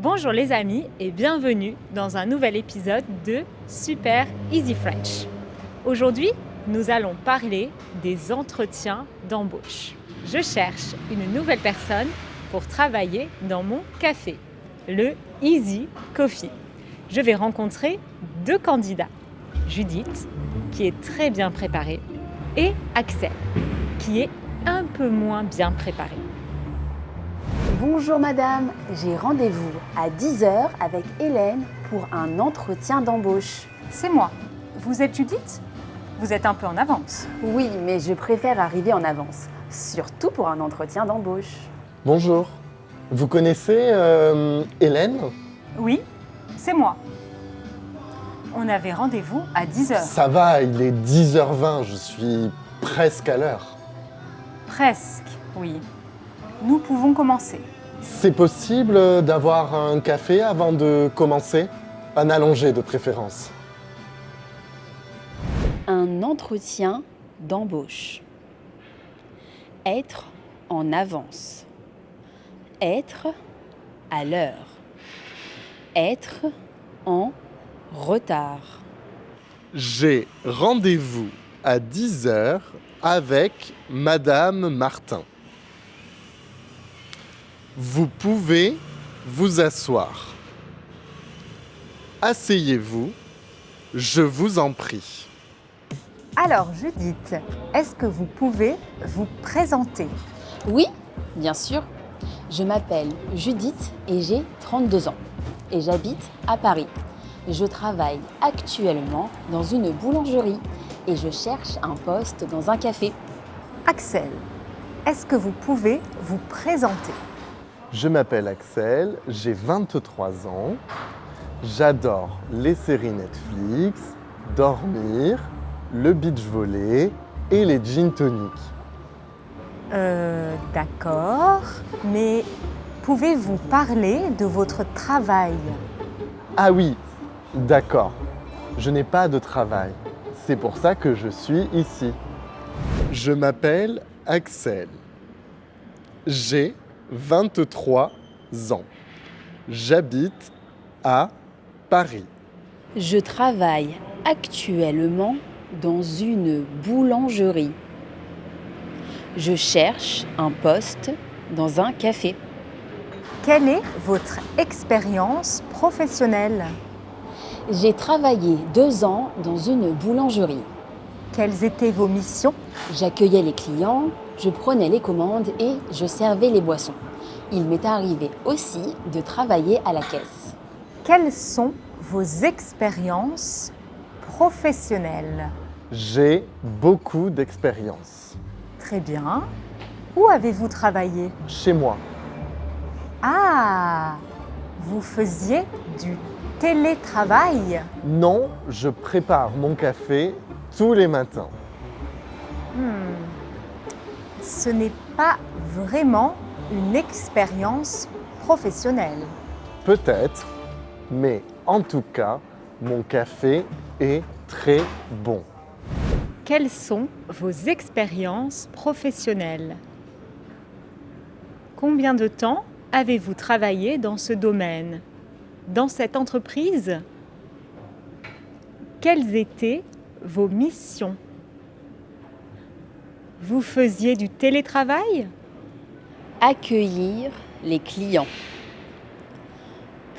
Bonjour les amis et bienvenue dans un nouvel épisode de Super Easy French. Aujourd'hui, nous allons parler des entretiens d'embauche. Je cherche une nouvelle personne pour travailler dans mon café, le Easy Coffee. Je vais rencontrer deux candidats, Judith, qui est très bien préparée, et Axel, qui est un peu moins bien préparé. Bonjour madame, j'ai rendez-vous à 10h avec Hélène pour un entretien d'embauche. C'est moi. Vous êtes Judith ? Vous êtes un peu en avance. Oui, mais je préfère arriver en avance, surtout pour un entretien d'embauche. Bonjour. Vous connaissez Hélène ? Oui, c'est moi. On avait rendez-vous à 10h. Ça va, il est 10h20, je suis presque à l'heure. Presque, oui. Nous pouvons commencer. C'est possible d'avoir un café avant de commencer ? Un allongé de préférence. Un entretien d'embauche. Être en avance. Être à l'heure. Être en retard. J'ai rendez-vous à 10h avec Madame Martin. Vous pouvez vous asseoir. Asseyez-vous, je vous en prie. Alors Judith, est-ce que vous pouvez vous présenter ? Oui, bien sûr. Je m'appelle Judith et j'ai 32 ans. Et j'habite à Paris. Je travaille actuellement dans une boulangerie et je cherche un poste dans un café. Axel, est-ce que vous pouvez vous présenter ? Je m'appelle Axel, j'ai 23 ans. J'adore les séries Netflix, dormir, le beach volley et les gin tonic. D'accord, mais pouvez-vous parler de votre travail ? Ah oui, d'accord. Je n'ai pas de travail. C'est pour ça que je suis ici. Je m'appelle Axel. J'ai 23 ans. J'habite à Paris. Je travaille actuellement dans une boulangerie. Je cherche un poste dans un café. Quelle est votre expérience professionnelle ? J'ai travaillé 2 ans dans une boulangerie. Quelles étaient vos missions ? J'accueillais les clients, je prenais les commandes et je servais les boissons. Il m'est arrivé aussi de travailler à la caisse. Quelles sont vos expériences professionnelles ? J'ai beaucoup d'expérience. Très bien. Où avez-vous travaillé ? Chez moi. Ah, vous faisiez du télétravail ? Non, je prépare mon café tous les matins. Ce n'est pas vraiment une expérience professionnelle. Peut-être, mais en tout cas, mon café est très bon. Quelles sont vos expériences professionnelles ? Combien de temps avez-vous travaillé dans ce domaine ? Dans cette entreprise ? Quelles étaient vos missions ? Vous faisiez du télétravail ? Accueillir les clients.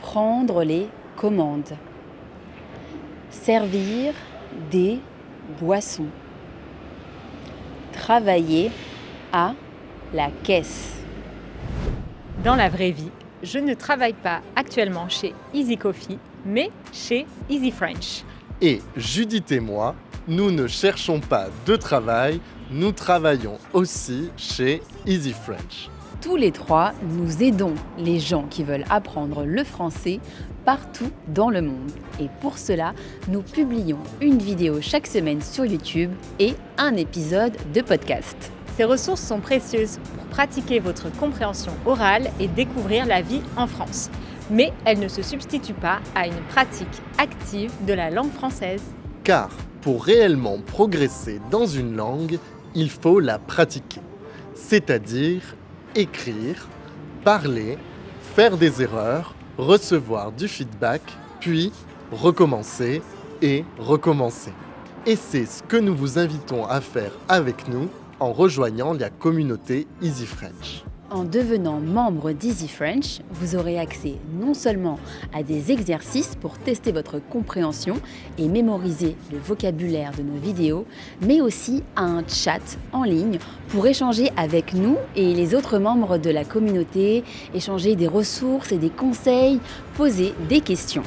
Prendre les commandes. Servir des boissons. Travailler à la caisse. Dans la vraie vie, je ne travaille pas actuellement chez Easy Coffee, mais chez Easy French. Et Judith et moi, nous ne cherchons pas de travail, nous travaillons aussi chez Easy French. Tous les 3, nous aidons les gens qui veulent apprendre le français partout dans le monde. Et pour cela, nous publions une vidéo chaque semaine sur YouTube et un épisode de podcast. Ces ressources sont précieuses pour pratiquer votre compréhension orale et découvrir la vie en France. Mais elles ne se substituent pas à une pratique active de la langue française. Car pour réellement progresser dans une langue, il faut la pratiquer. C'est-à-dire écrire, parler, faire des erreurs, recevoir du feedback, puis recommencer et recommencer. Et c'est ce que nous vous invitons à faire avec nous en rejoignant la communauté Easy French. En devenant membre d'Easy French, vous aurez accès non seulement à des exercices pour tester votre compréhension et mémoriser le vocabulaire de nos vidéos, mais aussi à un chat en ligne pour échanger avec nous et les autres membres de la communauté, échanger des ressources et des conseils, poser des questions.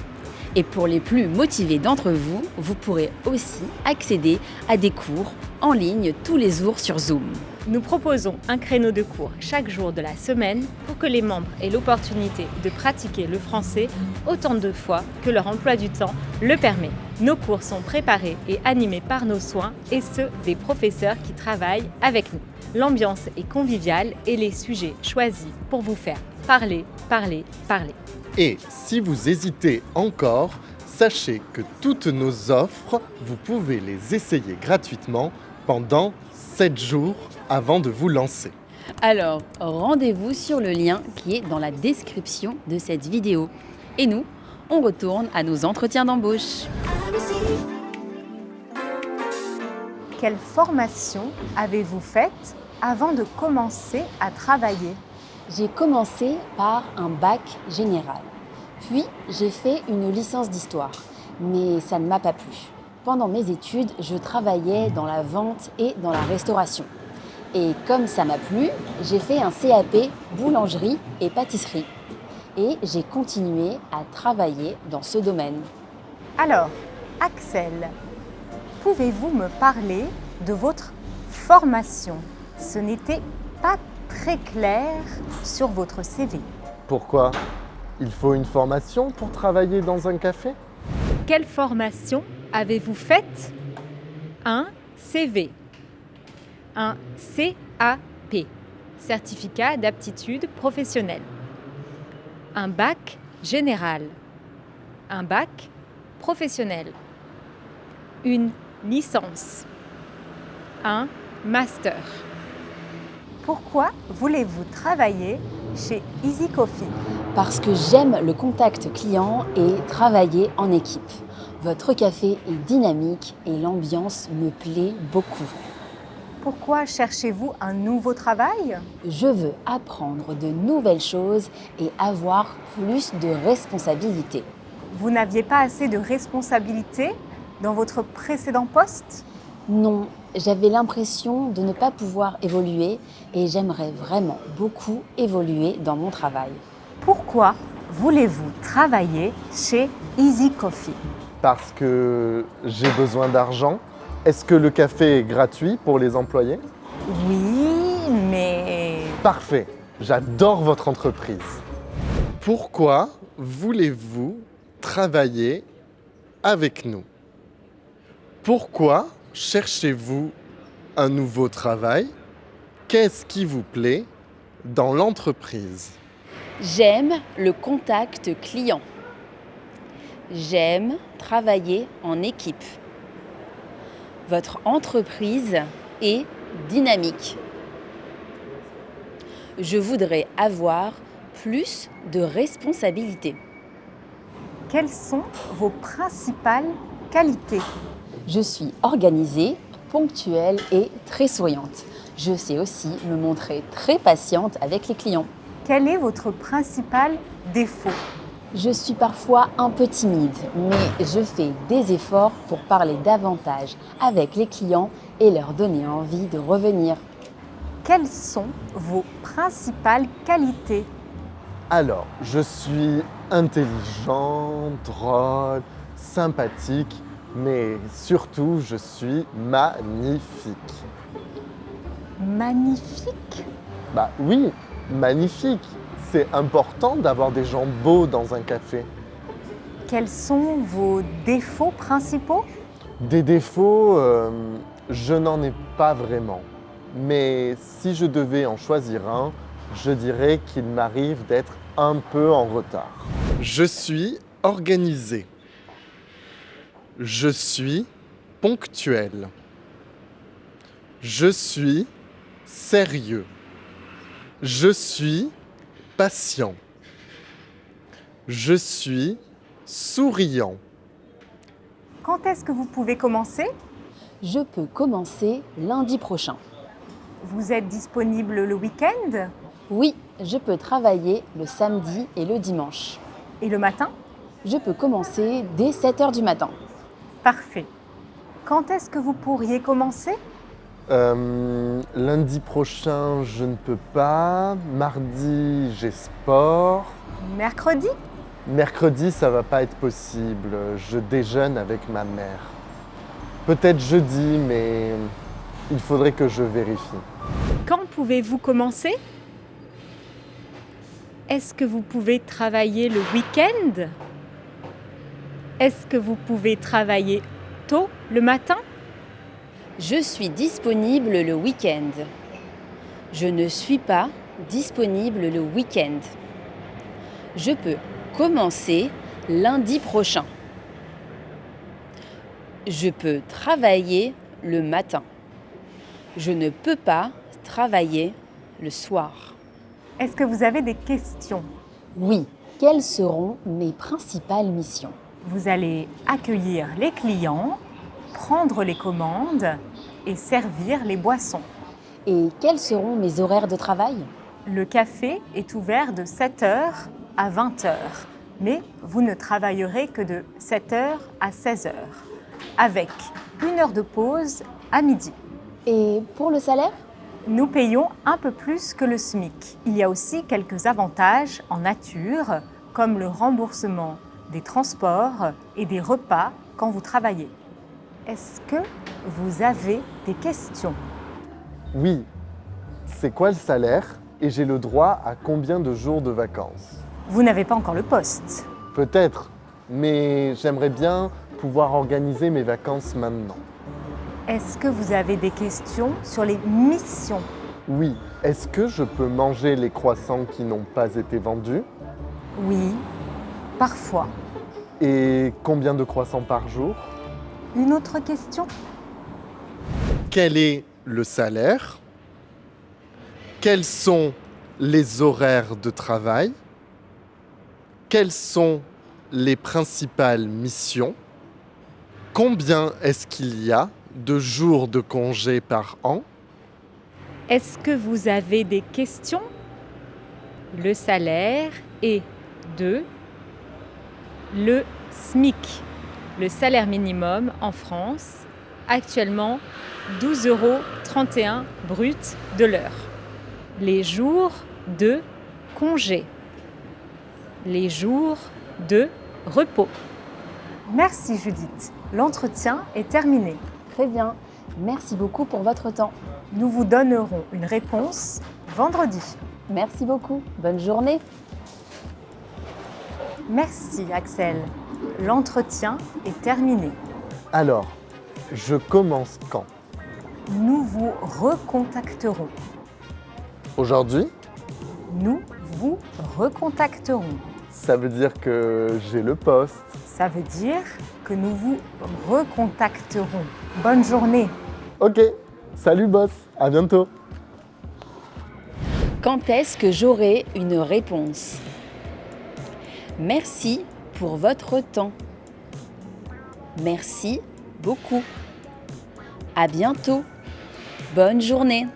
Et pour les plus motivés d'entre vous, vous pourrez aussi accéder à des cours en ligne tous les jours sur Zoom. Nous proposons un créneau de cours chaque jour de la semaine pour que les membres aient l'opportunité de pratiquer le français autant de fois que leur emploi du temps le permet. Nos cours sont préparés et animés par nos soins et ceux des professeurs qui travaillent avec nous. L'ambiance est conviviale et les sujets choisis pour vous faire parler, parler, parler. Et si vous hésitez encore, sachez que toutes nos offres, vous pouvez les essayer gratuitement pendant 7 jours avant de vous lancer. Alors, rendez-vous sur le lien qui est dans la description de cette vidéo. Et nous, on retourne à nos entretiens d'embauche. Quelle formation avez-vous faite avant de commencer à travailler ? J'ai commencé par un bac général. Puis, j'ai fait une licence d'histoire. Mais ça ne m'a pas plu. Pendant mes études, je travaillais dans la vente et dans la restauration. Et comme ça m'a plu, j'ai fait un CAP boulangerie et pâtisserie. Et j'ai continué à travailler dans ce domaine. Alors, Axel, pouvez-vous me parler de votre formation ? Ce n'était pas très clair sur votre CV. Pourquoi ? Il faut une formation pour travailler dans un café ? Quelle formation avez-vous faite ? Un CV, un CAP, certificat d'aptitude professionnelle, un bac général, un bac professionnel, une licence, un master. Pourquoi voulez-vous travailler chez Easy Coffee ? Parce que j'aime le contact client et travailler en équipe. Votre café est dynamique et l'ambiance me plaît beaucoup. Pourquoi cherchez-vous un nouveau travail ? Je veux apprendre de nouvelles choses et avoir plus de responsabilités. Vous n'aviez pas assez de responsabilités dans votre précédent poste ? Non, j'avais l'impression de ne pas pouvoir évoluer et j'aimerais vraiment beaucoup évoluer dans mon travail. Pourquoi voulez-vous travailler chez Easy Coffee ? Parce que j'ai besoin d'argent. Est-ce que le café est gratuit pour les employés ? Oui, mais... Parfait, j'adore votre entreprise. Pourquoi voulez-vous travailler avec nous ? Pourquoi cherchez-vous un nouveau travail ? Qu'est-ce qui vous plaît dans l'entreprise ? J'aime le contact client. J'aime travailler en équipe. Votre entreprise est dynamique. Je voudrais avoir plus de responsabilités. Quelles sont vos principales qualités ? Je suis organisée, ponctuelle et très souriante. Je sais aussi me montrer très patiente avec les clients. Quel est votre principal défaut ? Je suis parfois un peu timide, mais je fais des efforts pour parler davantage avec les clients et leur donner envie de revenir. Quelles sont vos principales qualités ? Alors, je suis intelligent, drôle, sympathique, mais surtout, je suis magnifique. Magnifique ? Bah oui, magnifique. C'est important d'avoir des gens beaux dans un café. Quels sont vos défauts principaux ? Des défauts, je n'en ai pas vraiment. Mais si je devais en choisir un, je dirais qu'il m'arrive d'être un peu en retard. Je suis organisé. Je suis ponctuel. Je suis sérieux. Je suis patient. Je suis souriant. Quand est-ce que vous pouvez commencer? Je peux commencer lundi prochain. Vous êtes disponible le week-end? Oui, je peux travailler le samedi et le dimanche. Et le matin? Je peux commencer dès 7 heures du matin. Parfait. Quand est-ce que vous pourriez commencer? Lundi prochain, je ne peux pas. Mardi, j'ai sport. Mercredi? Mercredi, ça va pas être possible. Je déjeune avec ma mère. Peut-être jeudi, mais il faudrait que je vérifie. Quand pouvez-vous commencer? Est-ce que vous pouvez travailler le week-end? Est-ce que vous pouvez travailler tôt le matin? Je suis disponible le week-end. Je ne suis pas disponible le week-end. Je peux commencer lundi prochain. Je peux travailler le matin. Je ne peux pas travailler le soir. Est-ce que vous avez des questions? Oui, quelles seront mes principales missions? Vous allez accueillir les clients, prendre les commandes et servir les boissons. Et quels seront mes horaires de travail? Le café est ouvert de 7h à 20h, mais vous ne travaillerez que de 7h à 16h, avec 1 heure de pause à midi. Et pour le salaire? Nous payons un peu plus que le SMIC. Il y a aussi quelques avantages en nature, comme le remboursement des transports et des repas quand vous travaillez. Est-ce que vous avez des questions? Oui. C'est quoi le salaire et j'ai le droit à combien de jours de vacances? Vous n'avez pas encore le poste. Peut-être, mais j'aimerais bien pouvoir organiser mes vacances maintenant. Est-ce que vous avez des questions sur les missions? Oui. Est-ce que je peux manger les croissants qui n'ont pas été vendus? Oui, parfois. Et combien de croissants par jour? Une autre question? Quel est le salaire? Quels sont les horaires de travail? Quelles sont les principales missions? Combien est-ce qu'il y a de jours de congé par an? Est-ce que vous avez des questions? Le salaire est de le SMIC, le salaire minimum en France, actuellement 12,31 € brut de l'heure. Les jours de congé, les jours de repos. Merci Judith. L'entretien est terminé. Très bien. Merci beaucoup pour votre temps. Nous vous donnerons une réponse vendredi. Merci beaucoup. Bonne journée. Merci Axel. L'entretien est terminé. Alors, je commence quand? Nous vous recontacterons. Aujourd'hui? Nous vous recontacterons. Ça veut dire que j'ai le poste. Ça veut dire que nous vous recontacterons. Bonne journée. Ok, salut boss, à bientôt. Quand est-ce que j'aurai une réponse? Merci pour votre temps. Merci beaucoup. À bientôt. Bonne journée.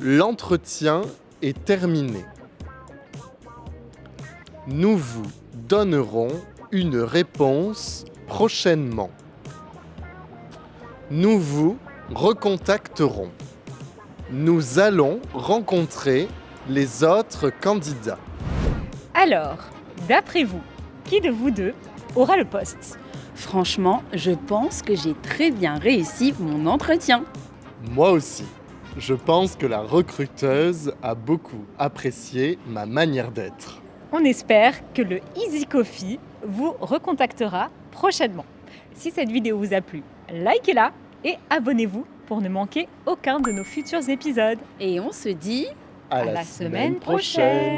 L'entretien est terminé. Nous vous donnerons une réponse prochainement. Nous vous recontacterons. Nous allons rencontrer les autres candidats. Alors, d'après vous, qui de vous deux aura le poste? Franchement, je pense que j'ai très bien réussi mon entretien. Moi aussi. Je pense que la recruteuse a beaucoup apprécié ma manière d'être. On espère que le Easy Coffee vous recontactera prochainement. Si cette vidéo vous a plu, likez-la et abonnez-vous pour ne manquer aucun de nos futurs épisodes. Et on se dit à la semaine prochaine.